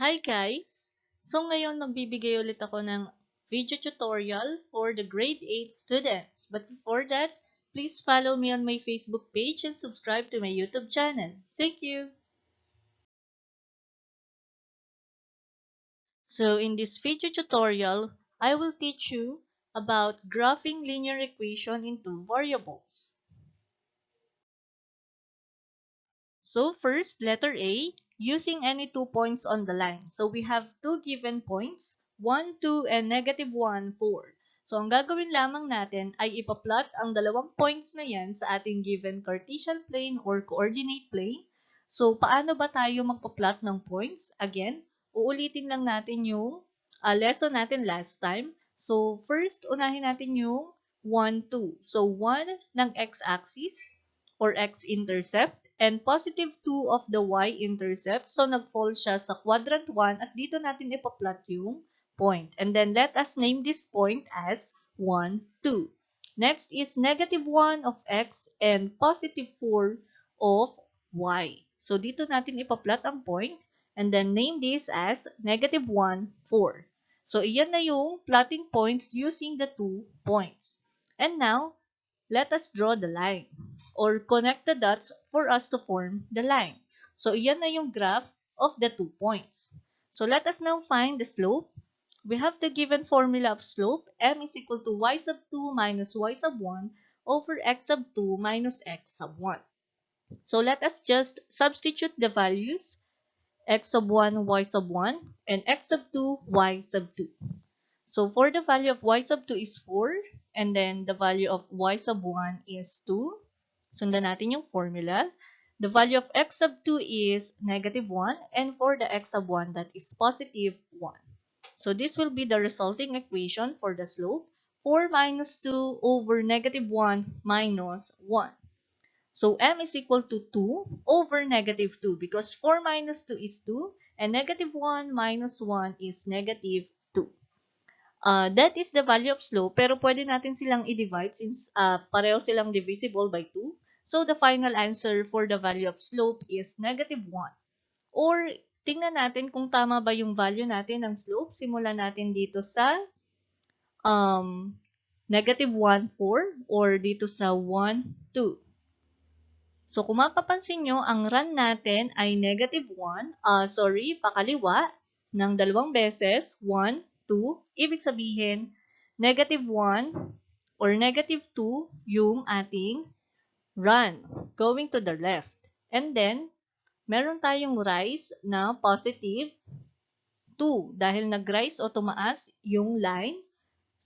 Hi guys! So ngayon magbibigay ulit ako ng video tutorial for the grade 8 students. But before that, please follow me on my Facebook page and subscribe to my YouTube channel. Thank you! So in this video tutorial, I will teach you about graphing linear equation into variables. So first, letter A, using any 2 points on the line. So we have two given points, 1, 2, and -1, 4. So ang gagawin lamang natin ay ipa-plot ang dalawang points na yan sa ating given Cartesian plane or coordinate plane. So paano ba tayo magpa-plot ng points? Again, uulitin lang natin yung lesson natin last time. So first, unahin natin yung 1, 2. So 1 ng x-axis or x-intercept and +2 of the y-intercept. So, nag-fall siya sa quadrant 1 at dito natin ipa-plot yung point. And then, let us name this point as 1, 2. Next is -1 of x and +4 of y. So, dito natin ipa-plot ang point and then name this as -1, 4. So, iyan na yung plotting points using the 2 points. And now, let us draw the line or connect the dots for us to form the line. So, iyan na yung graph of the 2 points. So, let us now find the slope. We have the given formula of slope, m is equal to y sub 2 minus y sub 1 over x sub 2 minus x sub 1. So, let us just substitute the values, x sub 1, y sub 1, and x sub 2, y sub 2. So, for the value of y sub 2 is 4, and then the value of y sub 1 is 2. Sundan natin yung formula. The value of x sub 2 is -1, and for the x sub 1, that is +1. So, this will be the resulting equation for the slope, 4 minus 2 over -1 minus 1. So, m is equal to 2 over -2 because 4 minus 2 is 2, and -1 minus 1 is -2. That is the value of slope, pero pwede natin silang i-divide since pareho silang divisible by 2. So, the final answer for the value of slope is -1. Or, tingnan natin kung tama ba yung value natin ng slope. Simulan natin dito sa -1, 4 or dito sa 1, 2. So, kung mapapansin nyo, ang run natin ay -1, pakaliwa ng dalawang beses, 1, 2, ibig sabihin, -1 or -2 yung ating run, going to the left. And then, meron tayong rise na +2 dahil nag-rise o tumaas yung line.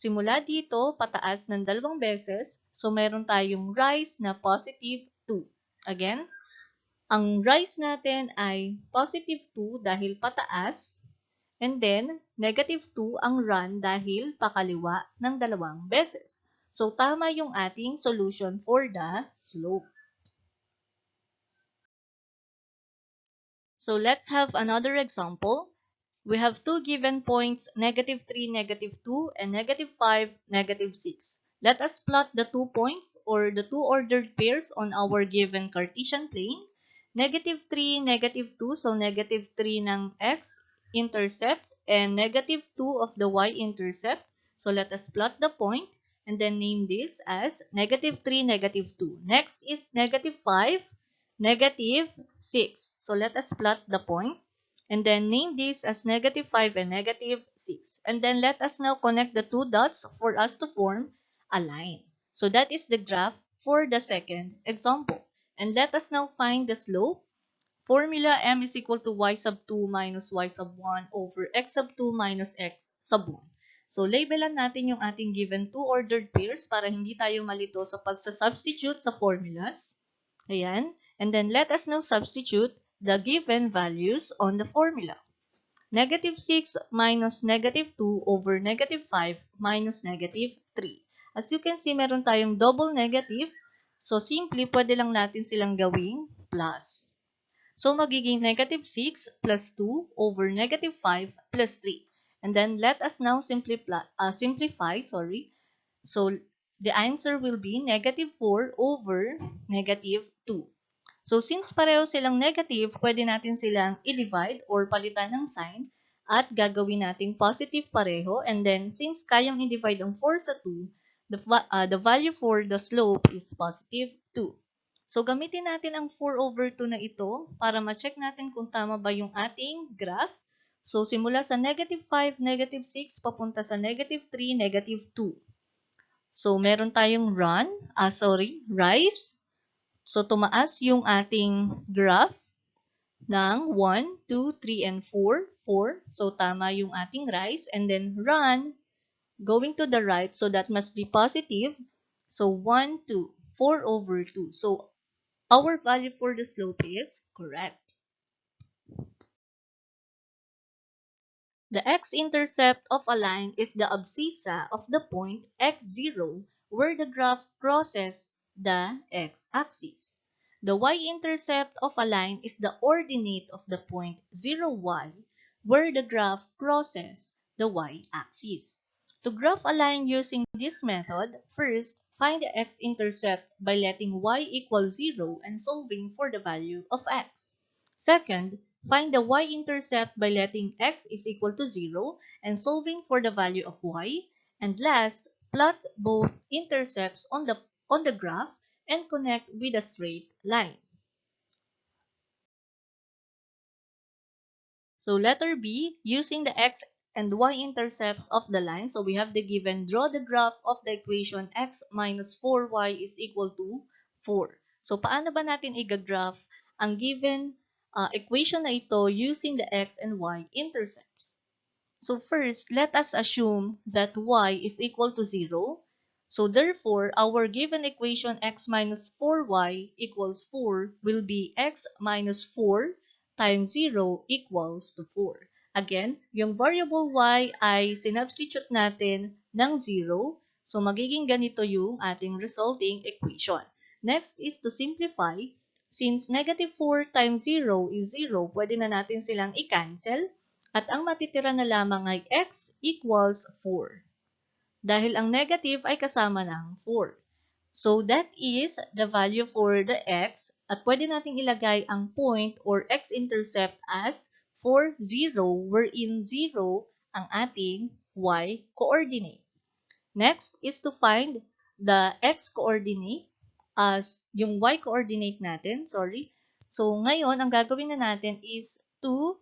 Simula dito, pataas ng dalawang beses, so meron tayong rise na +2. Again, ang rise natin ay +2 dahil pataas, and then -2 ang run dahil pakaliwa ng dalawang beses. So, tama yung ating solution for the slope. So, let's have another example. We have two given points, -3, -2, and -5, -6. Let us plot the 2 points or the 2 ordered pairs on our given Cartesian plane. -3, -2, so -3 ng x-intercept and -2 of the y-intercept. So let us plot the point and then name this as -3, -2. Next is -5, -6. So let us plot the point and then name this as -5 and -6. And then let us now connect the two dots for us to form a line. So that is the graph for the second example. And let us now find the slope. Formula m is equal to y sub 2 minus y sub 1 over x sub 2 minus x sub 1. So, labelan natin yung ating given two ordered pairs para hindi tayo malito sa pagsasubstitute sa formulas. Ayan. And then, let us now substitute the given values on the formula. -6 minus -2 over -5 minus -3. As you can see, meron tayong double negative. So, simply, pwede lang natin silang gawing plus. So, magiging -6 plus 2 over -5 plus 3. And then, let us now simplify. So, the answer will be -4 over -2. So, since pareho silang negative, pwede natin silang i-divide or palitan ng sign at gagawin nating positive pareho. And then, since kayang i-divide ang 4 sa 2, the value for the slope is positive 2. So, gamitin natin ang 4 over 2 na ito para ma-check natin kung tama ba yung ating graph. So, simula sa negative 5, negative 6, papunta sa negative 3, negative 2. So, meron tayong rise. So, tumaas yung ating graph ng 1, 2, 3, and 4. 4. So, tama yung ating rise. And then, run, going to the right. So, that must be positive. So, 1, 2, 4 over 2. So, our value for the slope is correct. The x-intercept of a line is the abscissa of the point x0 where the graph crosses the x-axis. The y-intercept of a line is the ordinate of the point 0y where the graph crosses the y-axis. To graph a line using this method, first, find the x-intercept by letting y equal 0 and solving for the value of x. Second, find the y-intercept by letting x is equal to 0 and solving for the value of y. And last, plot both intercepts on the graph and connect with a straight line. So letter B, using the x and y-intercepts of the line. So we have the given, draw the graph of the equation x minus 4y is equal to 4. So paano ba natin i-graph ang given equation na ito using the x and y intercepts? So first, let us assume that y is equal to 0. So therefore, our given equation x minus 4y equals 4 will be x minus 4 times 0 equals to 4. Again, yung variable y ay sinubstitute natin ng 0. So magiging ganito yung ating resulting equation. Next is to simplify. Since negative 4 times 0 is 0, pwede na natin silang i-cancel. At ang matitira na lamang ay x equals 4. Dahil ang negative ay kasama ng 4. So, that is the value for the x. At pwede nating ilagay ang point or x-intercept as 4, 0, wherein 0 ang ating y-coordinate. Next is to find the x-coordinate as yung y-coordinate natin. So, ngayon, ang gagawin na natin is to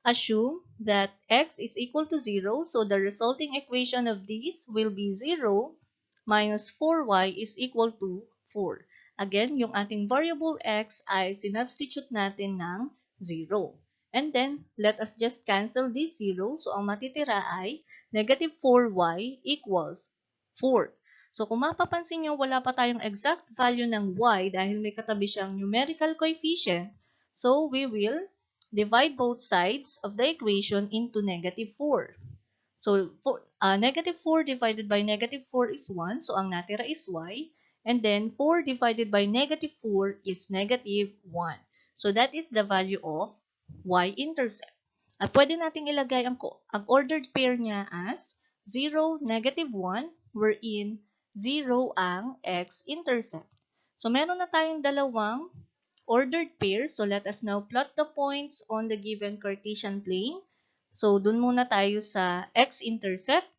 assume that x is equal to 0, so the resulting equation of this will be 0 minus 4y is equal to 4. Again, yung ating variable x ay sinubstitute natin ng 0. And then, let us just cancel this 0. So, ang matitira ay negative 4y equals 4. So, kung mapapansin nyo, wala pa tayong exact value ng y dahil may katabi siyang numerical coefficient. So, we will divide both sides of the equation into negative 4. So, negative 4 divided by negative 4 is 1. So, ang natira is y. And then, 4 divided by negative 4 is negative 1. So, that is the value of y-intercept. At pwede nating ilagay ang ordered pair niya as 0, negative 1, wherein 0 ang x-intercept. So, meron na tayong dalawang ordered pair. So, let us now plot the points on the given Cartesian plane. So, dun muna tayo sa x-intercept,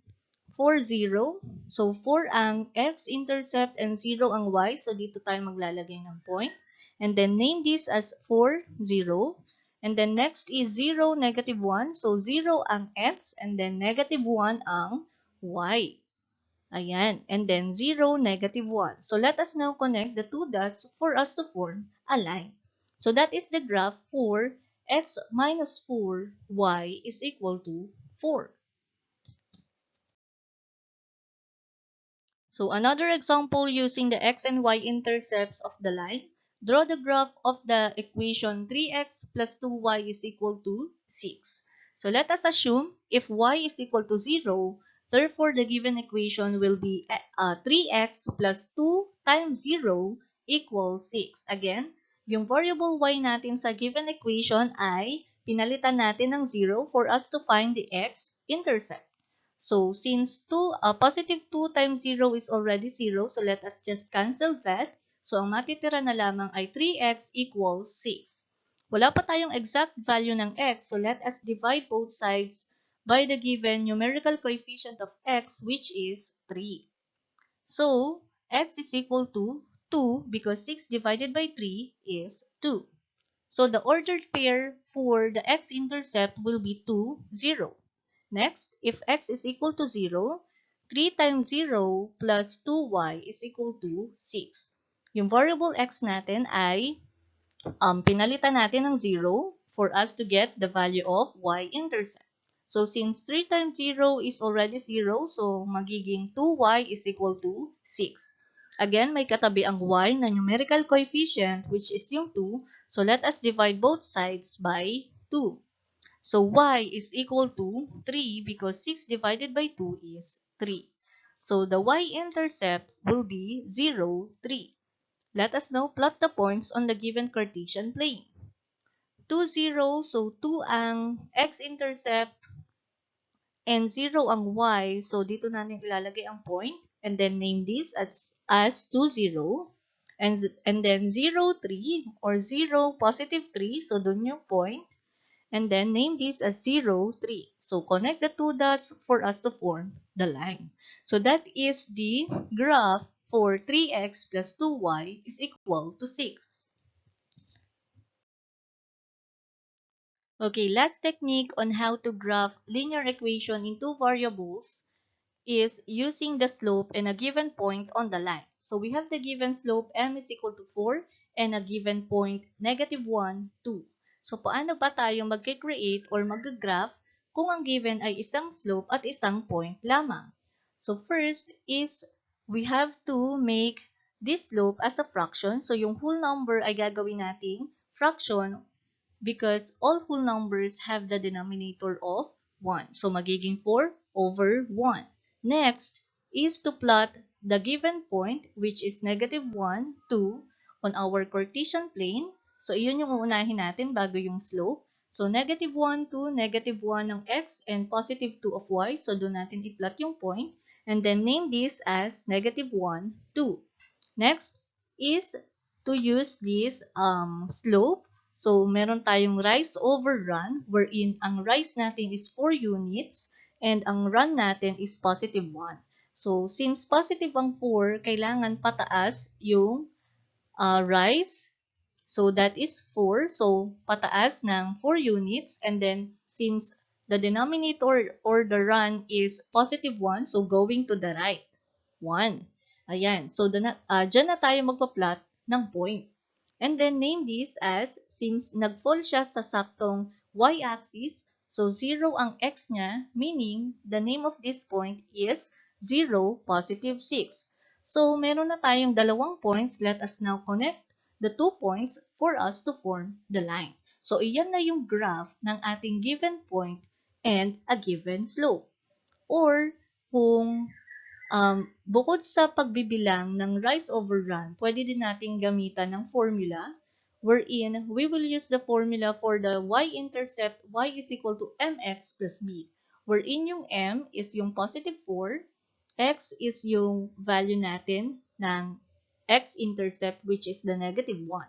4, 0. So, 4 ang x-intercept and 0 ang y. So, dito tayo maglalagay ng point. And then, name this as 4, 0. And then, next is 0, negative 1. So, 0 ang x and then negative 1 ang y. Ayan. And then 0, negative 1. So let us now connect the two dots for us to form a line. So that is the graph for x minus 4, y is equal to 4. So another example using the x and y intercepts of the line. Draw the graph of the equation 3x plus 2y is equal to 6. So let us assume if y is equal to 0, therefore the given equation will be 3x plus 2 times 0 equals 6. Again, yung variable y natin sa given equation ay pinalitan natin ng 0 for us to find the x-intercept. So, since positive 2 times 0 is already 0, so let us just cancel that. So, ang matitira na lamang ay 3x equals 6. Wala pa tayong exact value ng x, so let us divide both sides by the given numerical coefficient of x, which is 3. So, x is equal to 2 because 6 divided by 3 is 2. So, the ordered pair for the x-intercept will be 2, 0. Next, if x is equal to 0, 3 times 0 plus 2y is equal to 6. Yung variable x natin ay pinalitan natin ng 0 for us to get the value of y-intercept. So, since 3 times 0 is already 0, so magiging 2y is equal to 6. Again, may katabi ang y na numerical coefficient, which is yung 2. So, let us divide both sides by 2. So, y is equal to 3 because 6 divided by 2 is 3. So, the y-intercept will be 0, 3. Let us now plot the points on the given Cartesian plane. 2, 0, so 2 ang x-intercept and 0 ang y. So, dito natin ilalagay ang point and then name this as 2, 0. And then 0, 3 or 0, positive 3. So, dun yung point. And then name this as 0, 3. So, connect the two dots for us to form the line. So, that is the graph for 3x plus 2y is equal to 6. Okay, last technique on how to graph linear equation in two variables is using the slope and a given point on the line. So we have the given slope m is equal to 4 and a given point negative 1, 2. So paano ba tayo mag-create or mag-graph kung ang given ay isang slope at isang point lamang? So first is we have to make this slope as a fraction. So yung whole number ay gagawin nating fraction because all whole numbers have the denominator of 1. So, magiging 4 over 1. Next is to plot the given point, which is negative 1, 2, on our Cartesian plane. So, iyon yung uunahin natin bago yung slope. So, negative 1, 2, negative 1 ng x, and positive 2 of y. So, doon natin i-plot yung point. And then, name this as negative 1, 2. Next is to use this slope. So, meron tayong rise over run, wherein ang rise natin is 4 units, and ang run natin is positive 1. So, since positive ang 4, kailangan pataas yung rise. So, that is 4. So, pataas ng 4 units. And then, since the denominator or the run is positive 1, so going to the right. 1. Ayan. So, dyan na tayo magpa-plot ng point. And then, name this as, since nag-fall siya sa saktong y-axis, so 0 ang x niya, meaning, the name of this point is 0, positive 6. So, meron na tayong dalawang points. Let us now connect the 2 points for us to form the line. So, iyan na yung graph ng ating given point and a given slope. Or, kung bukod sa pagbibilang ng rise over run, pwede din nating gamitan ng formula wherein we will use the formula for the y-intercept, y is equal to mx plus b. Wherein yung m is yung positive 4, x is yung value natin ng x-intercept which is the negative 1.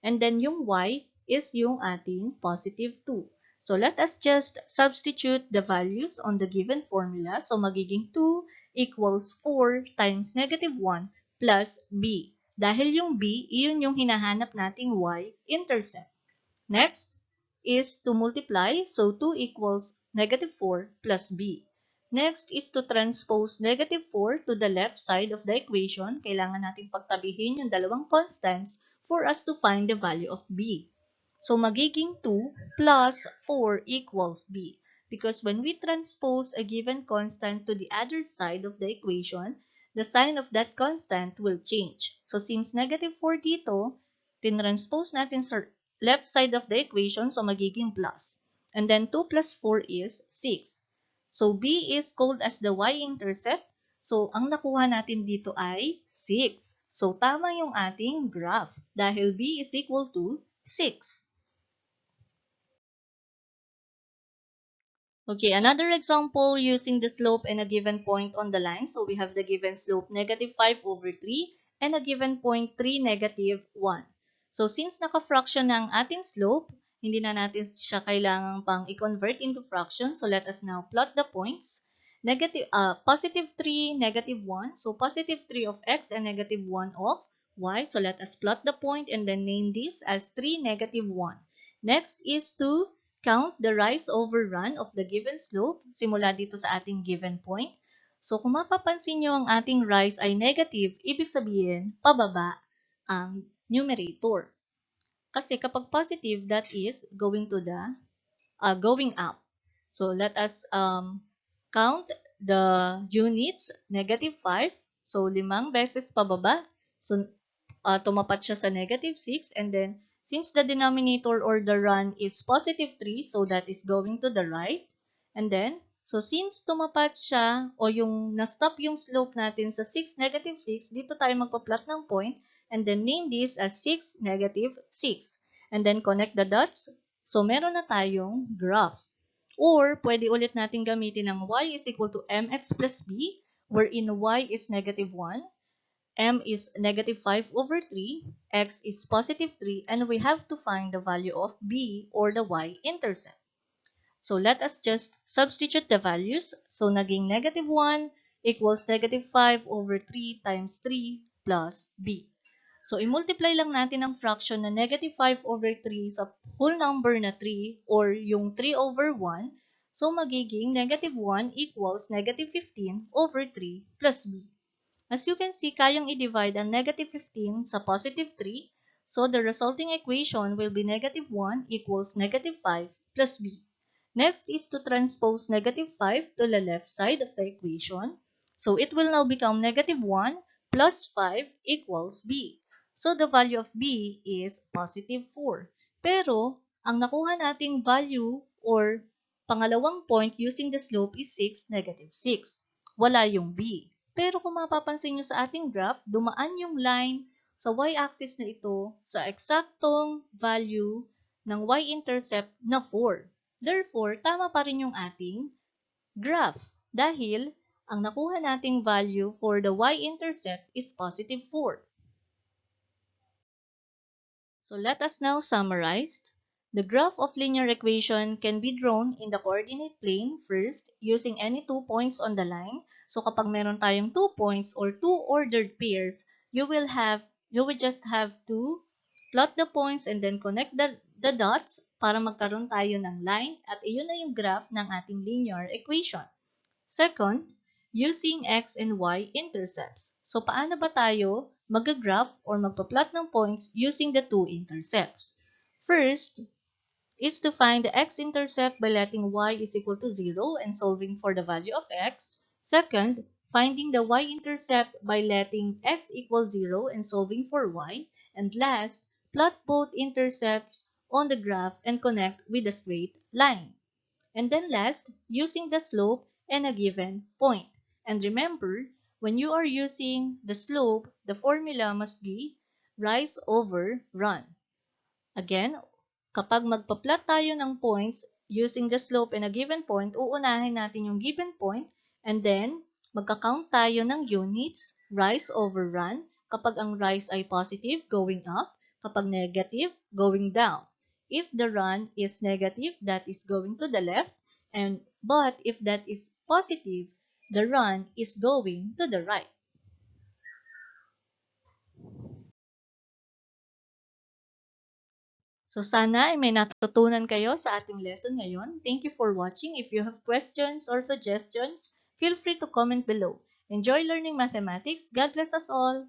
And then yung y is yung ating positive 2. So let us just substitute the values on the given formula. So magiging 2 equals 4 times negative 1 plus b. Dahil yung b, iyon yung hinahanap nating y-intercept. Next is to multiply. So 2 equals negative 4 plus b. Next is to transpose negative 4 to the left side of the equation. Kailangan nating pagtabihin yung dalawang constants for us to find the value of b. So, magiging 2 plus 4 equals b. Because when we transpose a given constant to the other side of the equation, the sign of that constant will change. So, since negative 4 dito, tinranspose natin sa left side of the equation, so magiging plus. And then 2 plus 4 is 6. So, b is called as the y-intercept. So, ang nakuha natin dito ay 6. So, tama yung ating graph dahil b is equal to 6. Okay, another example using the slope and a given point on the line. So we have the given slope negative 5 over 3 and a given point 3, negative 1. So, since naka-fraction na ang ating slope, hindi na natin siya kailangang pang i-convert into fraction. So, let us now plot the points. Positive 3, negative 1. So, positive 3 of x and negative 1 of y. So, let us plot the point and then name this as 3, negative 1. Next is to count the rise over run of the given slope simula dito sa ating given point. So, kung mapapansin nyo ang ating rise ay negative, ibig sabihin, pababa ang numerator. Kasi kapag positive, that is going to the going up. So, let us count the units, negative 5. So, 5 beses pababa. So, tumapat siya sa negative 6. And then, since the denominator or the run is positive 3, so that is going to the right. And then, so since tumapat siya o yung na-stop yung slope natin sa 6, negative 6, dito tayo magpa-plot ng point and then name this as 6, negative 6. And then connect the dots. So, meron na tayong graph. Or, pwede ulit natin gamitin ang y is equal to mx plus b, wherein y is negative 1, m is negative 5 over 3, x is positive 3, and we have to find the value of b or the y-intercept. So, let us just substitute the values. So, naging negative 1 equals negative 5 over 3 times 3 plus b. So, i-multiply lang natin ang fraction na negative 5 over 3 sa whole number na 3 or yung 3 over 1. So, magiging negative 1 equals negative 15 over 3 plus b. As you can see, kayang i-divide ang negative 15 sa positive 3. So, the resulting equation will be negative 1 equals negative 5 plus b. Next is to transpose negative 5 to the left side of the equation. So, it will now become negative 1 plus 5 equals b. So, the value of b is positive 4. Pero, ang nakuha nating value or pangalawang point using the slope is 6, negative 6. Wala yung b. Pero kung mapapansin nyo sa ating graph, dumaan yung line sa y-axis na ito sa eksaktong value ng y-intercept na 4. Therefore, tama pa rin yung ating graph dahil ang nakuha nating value for the y-intercept is positive 4. So let us now summarize. The graph of linear equation can be drawn in the coordinate plane first using any 2 points on the line. So kapag meron tayong 2 points or 2 ordered pairs, you will just have to plot the points and then connect the dots para magkaroon tayo ng line at iyon na yung graph ng ating linear equation. Second, using x and y intercepts. So, paano ba tayo mag-graph or magpa-plot ng points using the two intercepts? First, is to find the x-intercept by letting y is equal to 0 and solving for the value of x. Second, finding the y-intercept by letting x equal 0 and solving for y. And last, plot both intercepts on the graph and connect with a straight line. And then last, using the slope and a given point. And remember, when you are using the slope, the formula must be rise over run. Again, kapag magpa-plot tayo ng points using the slope and a given point, uunahin natin yung given point and then magka-count tayo ng units, rise over run. Kapag ang rise ay positive, going up. Kapag negative, going down. If the run is negative, that is going to the left. But if that is positive, the run is going to the right. So sana ay may natutunan kayo sa ating lesson ngayon. Thank you for watching. If you have questions or suggestions, feel free to comment below. Enjoy learning mathematics. God bless us all.